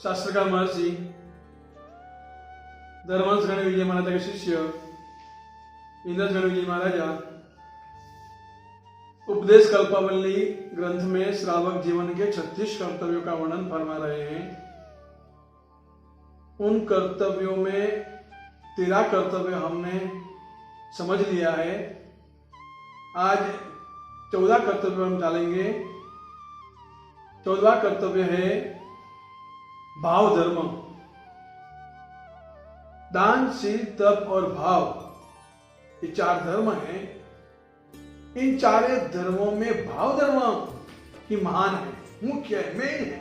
शास्त्रकार महर्षि धर्महंस गण विजय महाराजा के शिष्य इंद्रज गण विजय महाराजा उपदेश कल्पावली ग्रंथ में श्रावक जीवन के 36 कर्तव्यों का वर्णन फरमा रहे हैं। उन कर्तव्यों में 13 कर्तव्य हमने समझ लिया है। आज 14 कर्तव्य हम डालेंगे। 14वां कर्तव्य है भाव धर्म। दान, शील, तप और भाव, ये 4 धर्म हैं। इन 4 धर्मों में भाव धर्म ही महान है, मुख्य है, मेन है।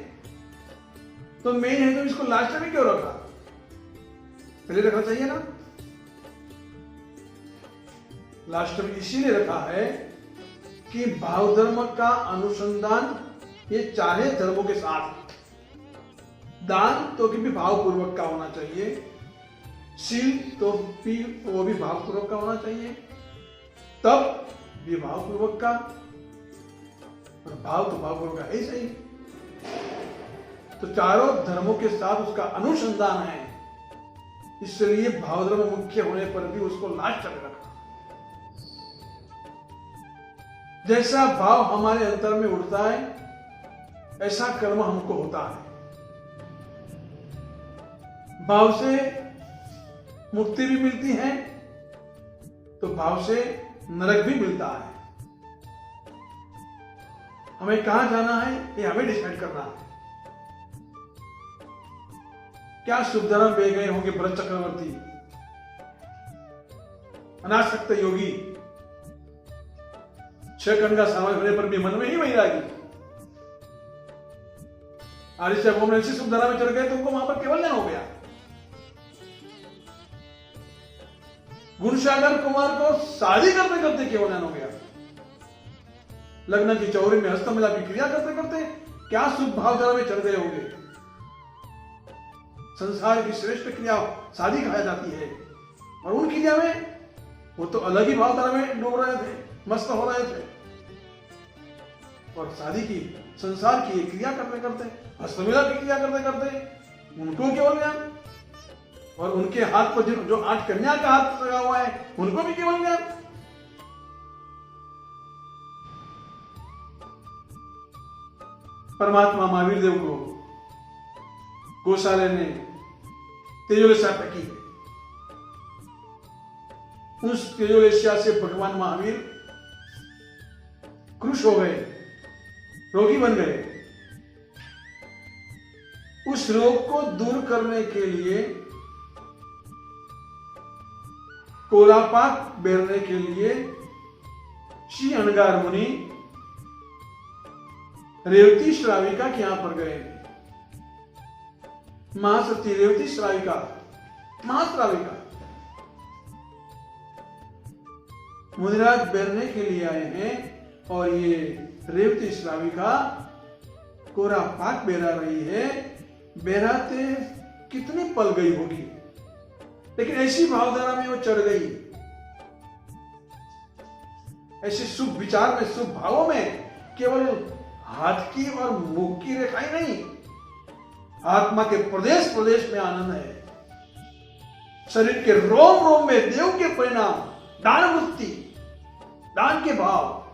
तो मेन है तो इसको लास्ट में क्यों रखा? पहले रखना चाहिए ना। लास्ट में इसीलिए रखा है कि भाव धर्म का अनुसंधान ये 4 धर्मों के साथ। दान तो कि भी भावपूर्वक का होना चाहिए, शील तो भी वो भी भावपूर्वक का होना चाहिए, तप भी भावपूर्वक का, और भाव तो भावपूर्वक का है सही। तो 4 धर्मों के साथ उसका अनुसंधान है, इसलिए भाव धर्म मुख्य होने पर भी उसको लास्ट में रखा। जैसा भाव हमारे अंतर में उठता है ऐसा कर्म हमको होता है। भाव से मुक्ति भी मिलती है तो भाव से नरक भी मिलता है। हमें कहां जाना है ये हमें डिसाइड करना है। क्या शुभधर्म बह गए होंगे भरत चक्रवर्ती, अनासक्त योगी, 6 खंड का समाज होने पर भी मन में ही वैरागी। आदित्य गोम ने शुभ धरा में चढ़ गए तो उनको वहां पर केवल हो गया। गुणसागर कुमार को शादी करते करते केवल हो गया। लग्न की चौरी में हस्त मिला की क्रिया करते करते क्या शुभ भावधारा में चढ़ गए होंगे। संसार की श्रेष्ठ क्रिया शादी कहा जाती है, और उन क्रिया में वो तो अलग ही भावधारा में डूब रहे थे, मस्त हो रहे थे। और शादी की, संसार की क्रिया करते करते, हस्तमिला की क्रिया करते करते उनको केवल ज्ञान, और उनके हाथ पर जो 8 कन्या का हाथ लगा हुआ है उनको भी केवल ज्ञान। परमात्मा महावीर देव को गोशाले ने तेजोलेस्या फेंकी है। उस तेजोलेस्या से भगवान महावीर क्रुश हो गए, रोगी बन गए। उस रोग को दूर करने के लिए, कोलापाक बेरने के लिए श्री अनगार मुनि रेवती श्राविका के यहां पर गए। महासती रेवती श्राविका, महाश्राविका मुनिराज बेरने के लिए आए हैं, और ये रेवती श्राविका कोरा पाक बेरा रही है। बेराते कितनी पल गई होगी, लेकिन ऐसी भावधारा में वो चढ़ गई, ऐसे शुभ विचार में, शुभ भावों में केवल हाथ की और मुख की रेखाएं नहीं, आत्मा के प्रदेश प्रदेश में आनंद है। शरीर के रोम रोम में देव के परिणाम, दान वृत्ति, दान के भाव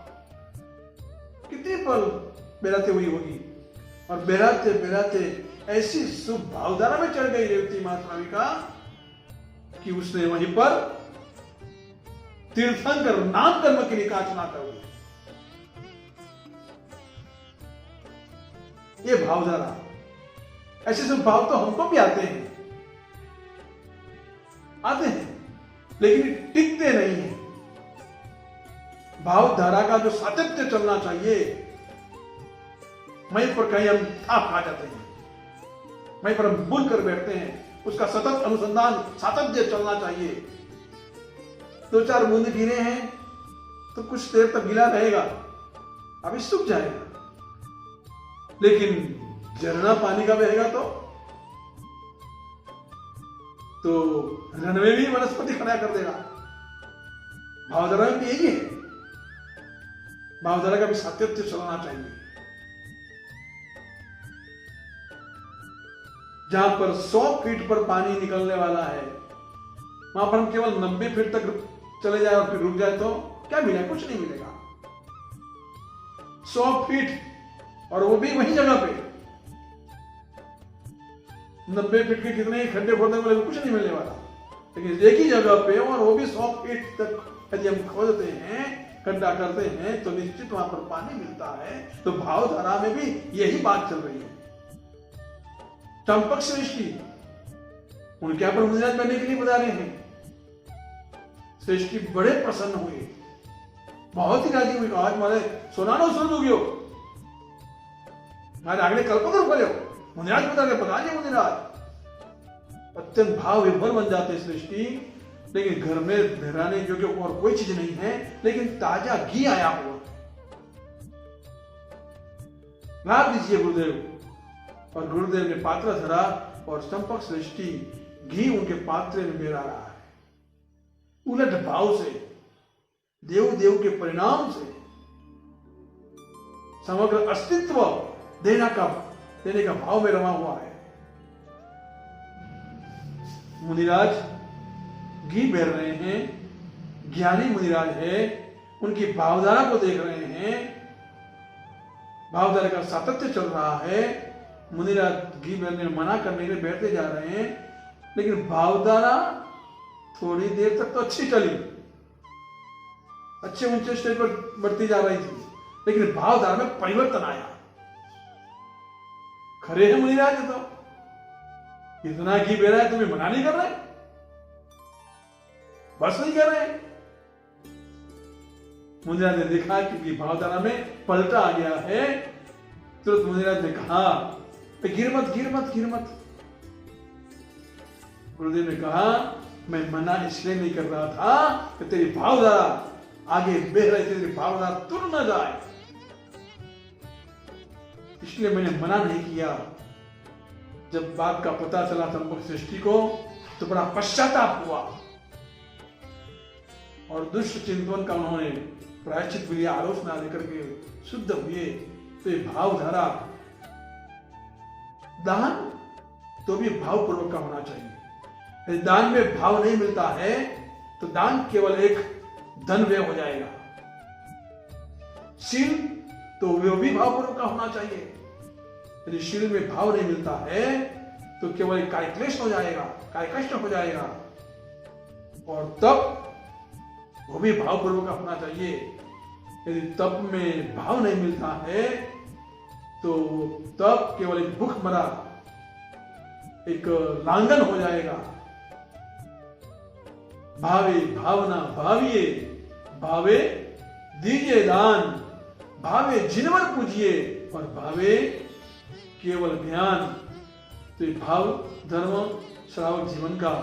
कितने पल बेराते हुई होगी। और बेराते बेराते ऐसी शुभ भावधारा में चढ़ गई रेवती महाश्राविका कि उसने वहीं पर तीर्थंकर नाम कर्म की निकाचना कर दी। ये भावधारा, ऐसे सब भाव तो हमको भी आते हैं, लेकिन टिकते नहीं है। भावधारा का जो सातत्य चलना चाहिए, वहीं पर कहीं हम थाप खा जाते हैं, वहीं पर हम भूल कर बैठते हैं। उसका सतत अनुसंधान, सातत्य चलना चाहिए। 2-4 बूंद गिरे हैं तो कुछ देर तक गिला रहेगा, अभी सूख जाएगा। लेकिन झरना पानी का बहेगा तो रनवे भी वनस्पति खड़ा कर देगा। भावधारा में यही है, भावधारा का भी सातत्य चलना चाहिए। जहां पर 100 फीट पर पानी निकलने वाला है, वहां पर हम केवल 90 फीट तक चले जाए और फिर रुक जाए तो क्या मिलेगा? कुछ नहीं मिलेगा। 100 फीट, और वो भी वही जगह पे। 90 फीट के कितने ही खड्डे खोदने वाले कुछ नहीं मिलने वाला, लेकिन एक ही जगह पे, और वो भी 100 फीट तक यदि हम खोदते हैं, खड्डा करते हैं, तो निश्चित वहां पर पानी मिलता है। तो भावधारा में भी यही बात चल रही है। चंपक सृष्टि उनके यहां पर मुनिराज बनने के लिए बता रहे हैं। सृष्टि बड़े प्रसन्न हुए, बहुत ही राजी हुई। आज मारे सोनानो सुरदुगियो मारे आगले कल्पतर बोले मुनिराज बता के बता दिए। मुनिराज अत्यंत भाव विभोर बन जाते सृष्टि, लेकिन घर में बहराने योग्य और कोई चीज नहीं है, लेकिन ताजा घी आया हो, ला दीजिए गुरुदेव। और गुरुदेव ने पात्र धरा और चंपक सृष्टि घी उनके पात्र में मेरा रहा है। उलट भाव से, देव देव के परिणाम से समग्र अस्तित्व देने का भाव में रमा हुआ है। मुनिराज घी बेर रहे हैं, ज्ञानी मुनिराज है, उनकी भावधारा को देख रहे हैं, भावधारा का सातत्य चल रहा है। मुनिराज घी बेरने मना करने के लिए बैठते जा रहे हैं, लेकिन भावधारा थोड़ी देर तक तो अच्छी चली, अच्छे ऊंचे स्टेज पर बढ़ती जा रही थी, लेकिन भावधारा में परिवर्तन आया। खरे हैं मुनिराज, तो इतना घी बेरा है, तुम्हें मना नहीं कर रहे, बस नहीं कर रहे। मुनिराज ने देखा कि भावधारा में पलटा आ गया है। तुरंत मुनिराज ने कहा गिर मत, गिर मत, गिर मत। गुरुदेव ने कहा मैं मना इसलिए नहीं कर रहा था कि तेरी भावधारा आगे बह रही थी, तेरी भावधारा तुर न जाए, इसलिए मैंने मना नहीं किया। जब बात का पता चला चंपक सृष्टि को तो बड़ा पश्चाताप हुआ और दुष्ट चिंतन का उन्होंने प्रायश्चित के लिए आलोचना लेकर के शुद्ध हुए। तो ये भावधारा, दान तो भी भावपूर्वक का होना चाहिए। यदि दान में भाव नहीं मिलता है तो दान केवल एक धन व्यय हो जाएगा। शील तो वो भी भावपूर्वक का होना चाहिए। यदि शील में भाव नहीं मिलता है तो केवल एक कायक्लेश हो जाएगा, कायकष्ट हो जाएगा। और तप वो भी भावपूर्वक का होना चाहिए। यदि तप में भाव नहीं मिलता है तो तप केवल एक भूख मरा एक लांगन हो जाएगा। भावे भावना भाविये, भावे दीजिए दान, भावे जिनवर पूजिए, और भावे केवल ज्ञान। तो ये भाव धर्म श्रावक जीवन का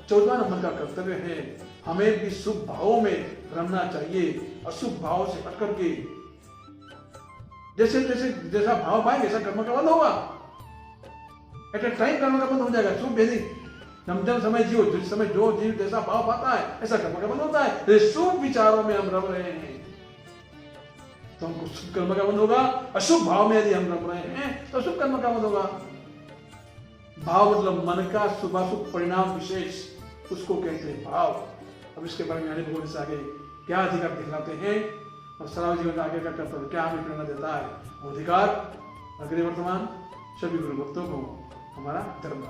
14 नंबर का कर्तव्य है। हमें भी शुभ भावों में रमना चाहिए, अशुभ भाव से हट करके जैसे जैसे जैसा भाव पाएंगे ऐसा कर्म का बंद होगा। एट ए टाइम कर्म का बंद हो जाएगा। शुभ यदि जब समय जियो, जिस समय जो जीव जैसा भाव पाता है ऐसा कर्म का बंद होता है। शुभ विचारों में हम रम रहे हैं तो हमको शुभ कर्म का बंद होगा। अशुभ भाव में यदि हम रम रहे हैं तो शुभ कर्म का बंद होगा। भाव मतलब मन का शुभाशुभ परिणाम विशेष, उसको कहते हैं भाव। अब इसके बारे में भगवान से आगे क्या अधिकार दिखलाते हैं और श्रावक जीवन आगे का कर्तव्य क्या हमें प्रेरणा देता है, वो अधिकार अग्रे वर्तमान सभी गुरु भक्तों को हमारा धर्म।